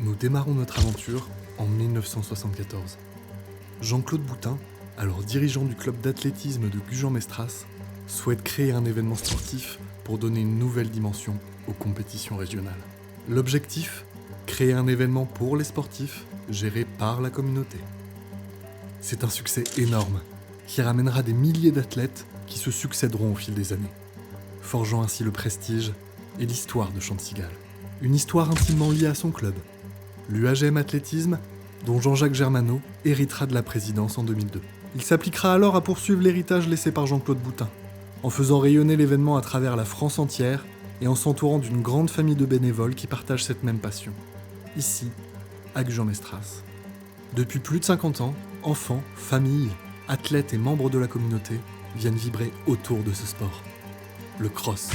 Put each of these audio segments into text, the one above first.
Nous démarrons notre aventure en 1974. Jean-Claude Boutin, alors dirigeant du club d'athlétisme de Gujan-Mestras, souhaite créer un événement sportif pour donner une nouvelle dimension aux compétitions régionales. L'objectif ? Créer un événement pour les sportifs, géré par la communauté. C'est un succès énorme, qui ramènera des milliers d'athlètes qui se succéderont au fil des années, forgeant ainsi le prestige et l'histoire de Chantigal. Une histoire intimement liée à son club, l'UAGM Athlétisme, dont Jean-Jacques Germano héritera de la présidence en 2002. Il s'appliquera alors à poursuivre l'héritage laissé par Jean-Claude Boutin, en faisant rayonner l'événement à travers la France entière et en s'entourant d'une grande famille de bénévoles qui partagent cette même passion. Ici, à Gujan-Mestras. Depuis plus de 50 ans, enfants, familles, athlètes et membres de la communauté viennent vibrer autour de ce sport. Le cross.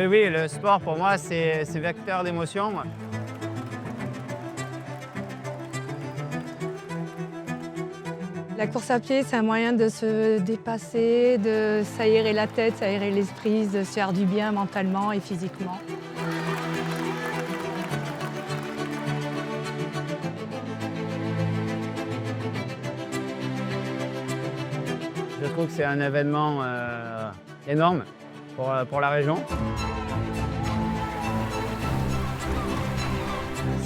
Oui, le sport pour moi c'est vecteur d'émotion. La course à pied, c'est un moyen de se dépasser, de s'aérer la tête, s'aérer l'esprit, de se faire du bien mentalement et physiquement. Je trouve que c'est un événement énorme pour la région.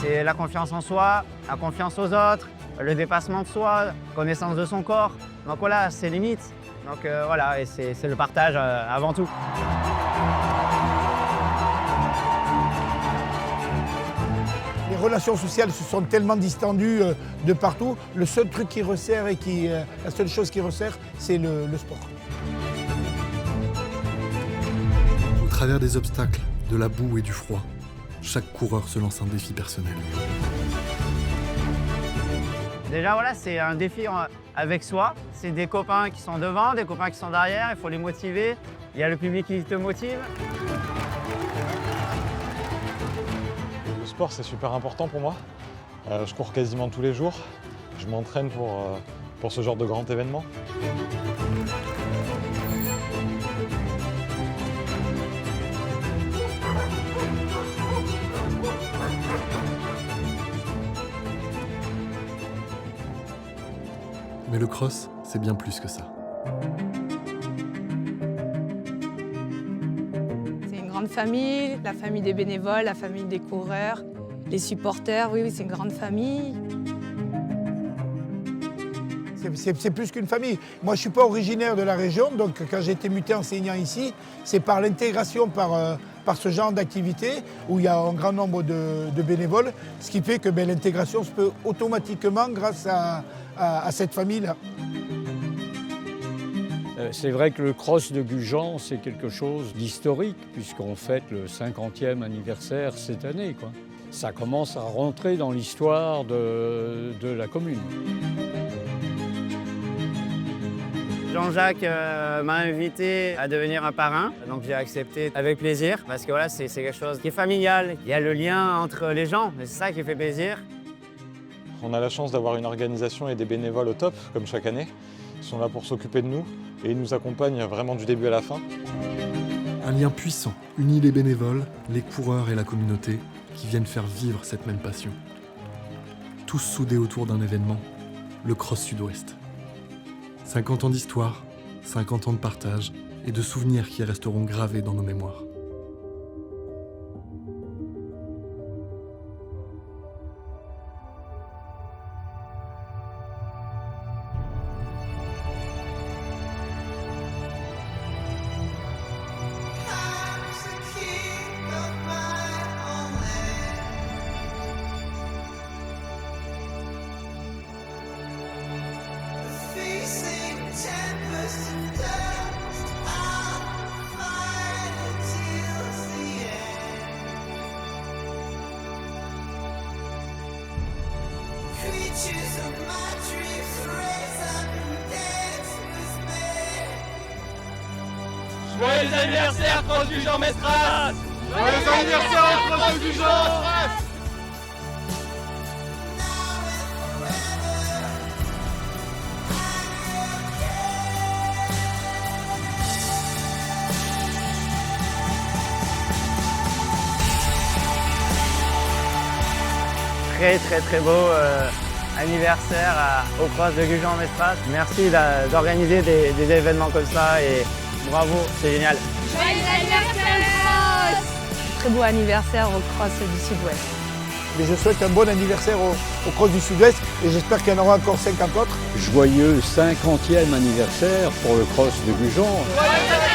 C'est la confiance en soi, la confiance aux autres, le dépassement de soi, connaissance de son corps. Donc voilà, ses limites. Donc voilà, et c'est le partage avant tout. Les relations sociales se sont tellement distendues de partout. Le seul truc qui resserre la seule chose qui resserre, c'est le sport. Au travers des obstacles, de la boue et du froid, chaque coureur se lance un défi personnel. Déjà voilà, c'est un défi avec soi. C'est des copains qui sont devant, des copains qui sont derrière, il faut les motiver. Il y a le public qui te motive. Le sport, c'est super important pour moi. Je cours quasiment tous les jours. Je m'entraîne pour ce genre de grand événement. Mais le cross, c'est bien plus que ça. C'est une grande famille, la famille des bénévoles, la famille des coureurs, les supporters, oui, c'est une grande famille. C'est plus qu'une famille. Moi, je ne suis pas originaire de la région, donc quand j'ai été muté enseignant ici, c'est par l'intégration par ce genre d'activité où il y a un grand nombre de bénévoles, ce qui fait que l'intégration se peut automatiquement grâce à cette famille-là. C'est vrai que le cross de Gujan, c'est quelque chose d'historique, puisqu'on fête le 50e anniversaire cette année, quoi. Ça commence à rentrer dans l'histoire de la commune. Jean-Jacques m'a invité à devenir un parrain, donc j'ai accepté avec plaisir, parce que voilà, c'est quelque chose qui est familial. Il y a le lien entre les gens, et c'est ça qui fait plaisir. On a la chance d'avoir une organisation et des bénévoles au top, comme chaque année. Ils sont là pour s'occuper de nous et ils nous accompagnent vraiment du début à la fin. Un lien puissant unit les bénévoles, les coureurs et la communauté qui viennent faire vivre cette même passion. Tous soudés autour d'un événement, le Cross Sud-Ouest. 50 ans d'histoire, 50 ans de partage et de souvenirs qui resteront gravés dans nos mémoires. Joyeux anniversaire, Cross Gujan-Mestras! Joyeux anniversaire au Cross de Gujan. Très beau anniversaire au Cross de Gujan-Mestras. Merci d'organiser des événements comme ça et bravo, c'est génial. Joyeux anniversaire Cross! Très beau anniversaire au Cross du Sud-Ouest. Mais je souhaite un bon anniversaire au Cross du Sud-Ouest et j'espère qu'il y en aura encore 50 autres. Joyeux 50e anniversaire pour le Cross de Gujan. Joyeux